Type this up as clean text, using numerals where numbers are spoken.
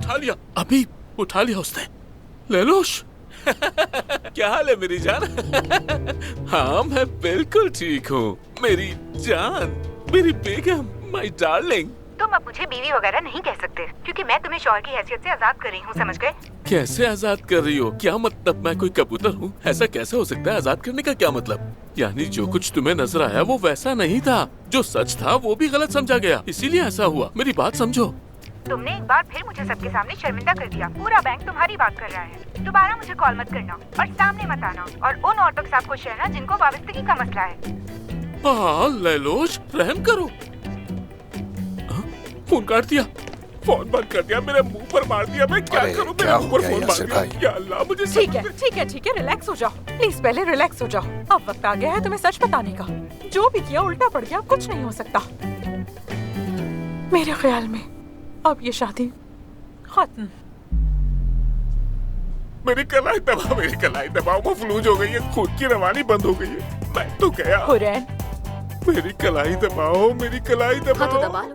उठा लिया, अभी उठा लिया उसने। लैलोश क्या हाल है मेरी जान? हाँ मैं बिल्कुल ठीक हूँ मेरी जान, मेरी बेगम, माय डार्लिंग। तुम अब मुझे बीवी वगैरह नहीं कह सकते, क्योंकि मैं तुम्हें शौहर की हैसियत से आजाद कर रही हूँ, समझ गए? कैसे आजाद कर रही हो? क्या मतलब मैं कोई कबूतर हूँ? ऐसा कैसे हो सकता है? आजाद करने का क्या मतलब? यानी जो कुछ तुम्हें नजर आया वो वैसा नहीं था, जो सच था वो भी गलत समझा गया, इसीलिए ऐसा हुआ। मेरी बात समझो। तुमने एक बार फिर मुझे सबके सामने शर्मिंदा कर दिया। पूरा बैंक तुम्हारी बात कर रहा है। दोबारा मुझे कॉल मत करना और सामने मत आना, और उन औरतों के साथ खुश रहना जिनको वाबस्तगी का मसला है। हाँ लैलोश, रहम करो। फोन काट दिया, फोन बंद कर दिया, मेरे मुंह पर मार दिया। मैं क्या करूं? मेरे मुंह पर फोन मार दिया। या अल्लाह मुझे ठीक है, रिलैक्स हो जाओ प्लीज, पहले रिलैक्स हो जाओ। अब वक्त आ गया है तुम्हें सच बताने का। जो भी किया उल्टा पड़ गया, कुछ नहीं हो सकता। मेरे ख्याल में अब ये शादी खत्म। मेरी कलाई दबाओ, मेरी कलाई दबाओ, वो फ्लूज हो गई है, खून की रवानी बंद हो गई है, मैं तो गया। हुरैन, मेरी कलाई दबाओ, मेरी कलाई हाँ तो दबाओ। दबा लो।